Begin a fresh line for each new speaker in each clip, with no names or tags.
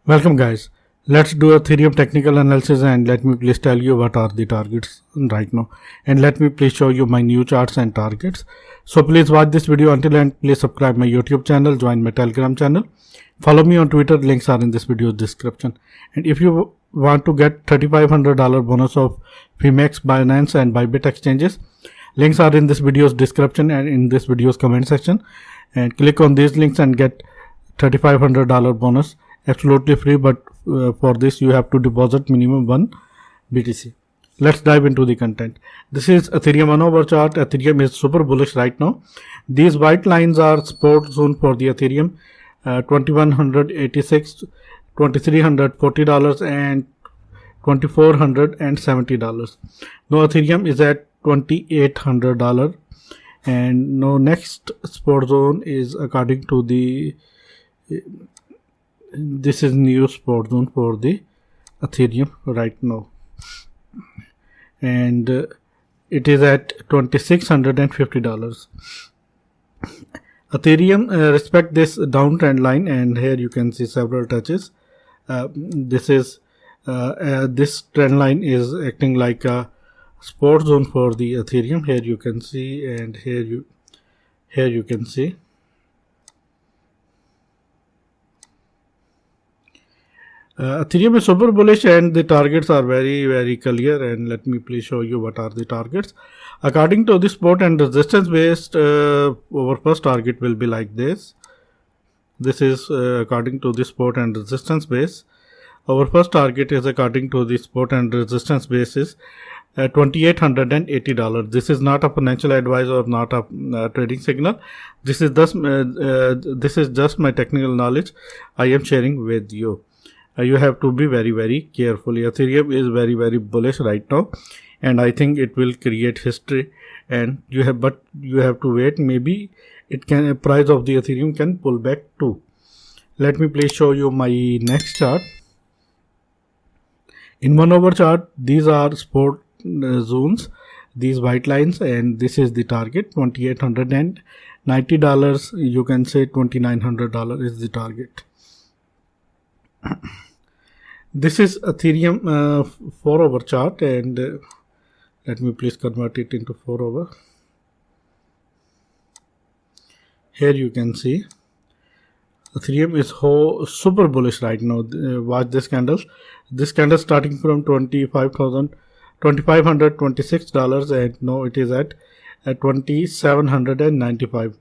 Welcome guys. Let's do a Ethereum technical analysis and let me please tell you what are the targets right now. And let me please show you my new charts and targets. So please watch this video until end. Please subscribe my YouTube channel, join my Telegram channel. Follow me on Twitter, links are in this video description. And if you want to get $3,500 bonus of Phemex, Binance and Bybit exchanges, links are in this video's description and in this video's comment section. And click on these links and get $3,500 bonus absolutely free, but for this you have to deposit minimum 1 BTC. Let's dive into the content. This is Ethereum 1 hour chart. Ethereum is super bullish right now. These white lines are support zone for the Ethereum, $2,186, $2,340 and $2,470. Now Ethereum is at $2,800 and now next support zone is according to the this is new support zone for the Ethereum right now, and it is at $2,650. Ethereum respect this downtrend line, and here you can see several touches. This trend line is acting like a support zone for the Ethereum. Here you can see, and here you can see. Ethereum is super bullish and the targets are very clear, and let me please show you what are the targets. According to the support and resistance based, our first target will be like this. This is according to the support and resistance base. Our first target is according to the support and resistance basis $2,880. This is not a financial advice or not a trading signal. This is just my technical knowledge I am sharing with you. You have to be very careful. Ethereum is very bullish right now, and I think it will create history. And you have to wait. Maybe price of the Ethereum can pull back too. Let me please show you my next chart. In 1 hour chart, these are support zones, these white lines, and this is the target $2,890. You can say $2,900 is the target. This is Ethereum 4 hour chart, and let me please convert it into 4 hour. Here you can see Ethereum is super bullish right now. Watch this candle. This candle starting from $2,526, and now it is at $2,795,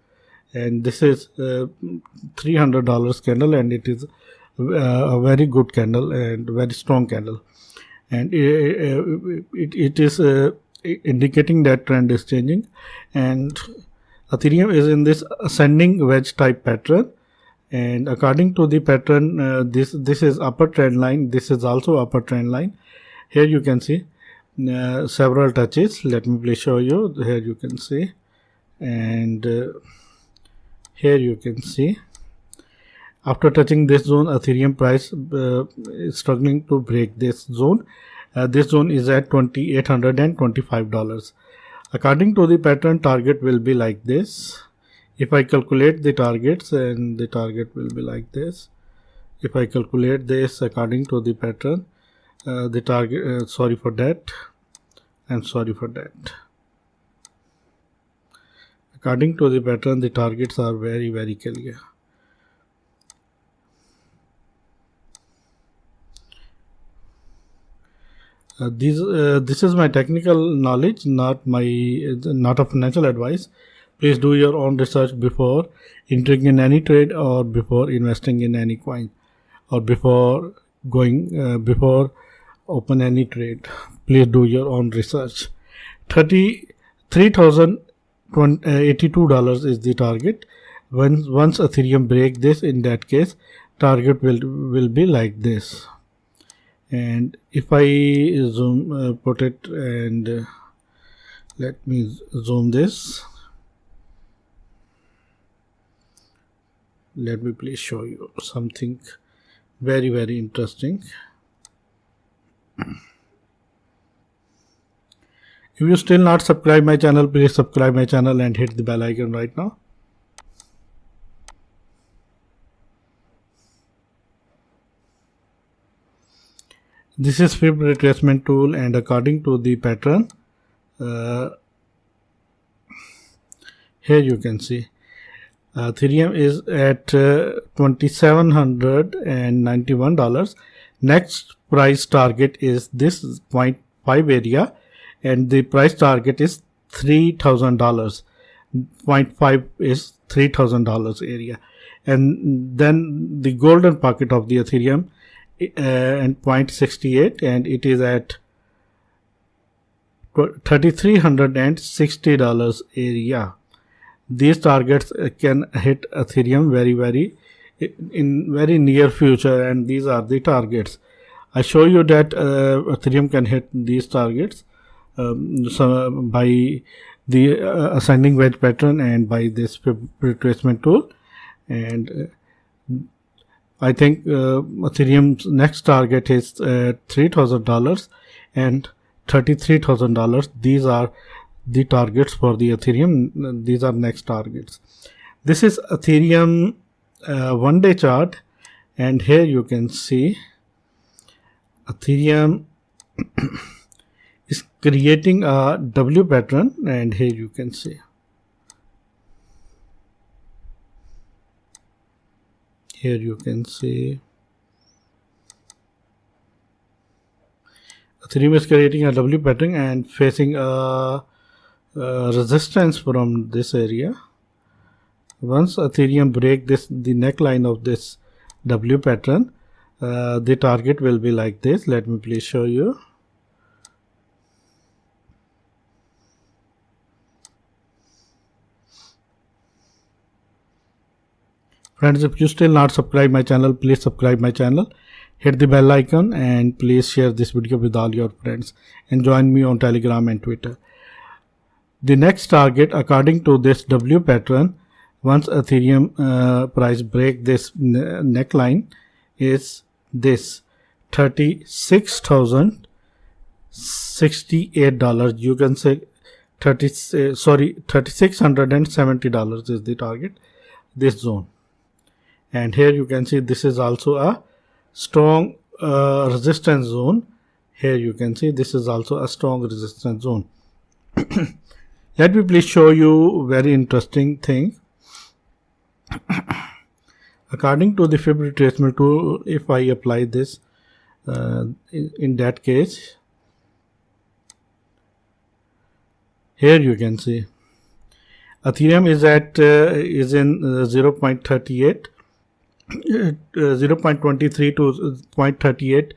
and this is $300 candle, and it is a very good candle and very strong candle, and it is indicating that trend is changing, and Ethereum is in this ascending wedge type pattern. And according to the pattern, this is upper trend line, this is also upper trend line. Here you can see several touches. Let me please show you. Here you can see, and here you can see after touching this zone, Ethereum price is struggling to break this zone. This zone is at $2,825. According to the pattern, target will be like this. If I calculate the targets, and the target will be like this. If I calculate this according to the pattern, the target, sorry for that. According to the pattern, the targets are very clear. This is my technical knowledge, not a financial advice. Please do your own research before entering in any trade, or before investing in any coin, or before open any trade. Please do your own research. $33,082 is the target. Once Ethereum break this, in that case, target will be like this. And if I zoom, put it, and let me zoom this. Let me please show you something very interesting. If you still not subscribe my channel, please subscribe my channel and hit the bell icon right now. This is fib retracement tool, and according to the pattern, here you can see Ethereum is at $2,791. Next price target is this 0.5 area, and the price target is $3,000. 0.5 is $3,000 area, and then the golden pocket of the Ethereum and 0.68, and it is at $3,360 area. These targets can hit Ethereum very in very near future, and these are the targets. I show you that Ethereum can hit these targets by the ascending wedge pattern and by this retracement tool, and I think Ethereum's next target is $3,000 and $33,000. These are the targets for the Ethereum. These are next targets. This is Ethereum one-day chart, and here you can see Ethereum is creating a W pattern, and here you can see Ethereum is creating a W pattern and facing a resistance from this area. Once Ethereum break the neckline of this W pattern, the target will be like this. Let me please show you. Friends, if you still not subscribe my channel, please subscribe my channel, hit the bell icon, and please share this video with all your friends, and join me on Telegram and Twitter. The next target, according to this W pattern, once Ethereum price break this neckline, is this $36,068. You can say $3,670 is the target, this zone. And here you can see this is also a strong resistance zone. Here you can see this is also a strong resistance zone. Let me please show you very interesting thing. According to the fib retracement tool, if I apply this in that case, here you can see Ethereum is at is in 0.38 0.23 to 0.38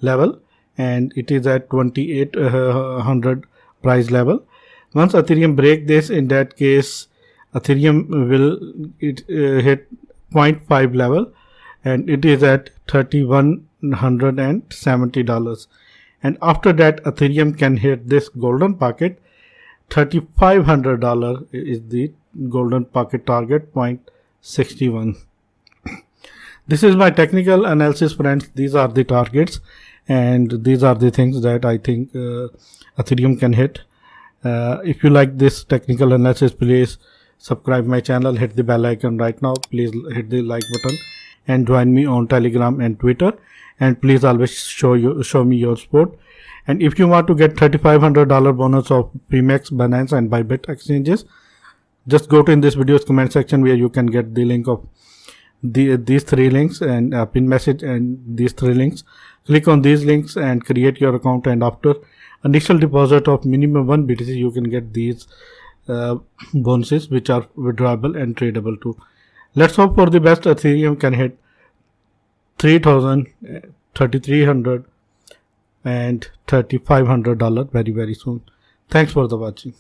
level, and it is at 2800 price level. Once Ethereum break this, in that case Ethereum will hit 0.5 level, and it is at $3,170, and after that Ethereum can hit this golden pocket. $3,500 is the golden pocket target, 0.61. This is my technical analysis, friends. These are the targets, and these are the things that I think Ethereum can hit. If you like this technical analysis, please subscribe my channel, hit the bell icon right now, please hit the like button, and join me on Telegram and Twitter, and please always show me your support. And if you want to get $3,500 bonus of Pmex, Binance and Bybit exchanges, just go to in this video's comment section where you can get the link of these three links and pin message and these three links. Click on these links and create your account, and after initial deposit of minimum 1 BTC you can get these bonuses, which are withdrawable and tradable too. Let's hope for the best. Ethereum can hit 3,000, 3,300 and $3,500 very soon. Thanks for the watching.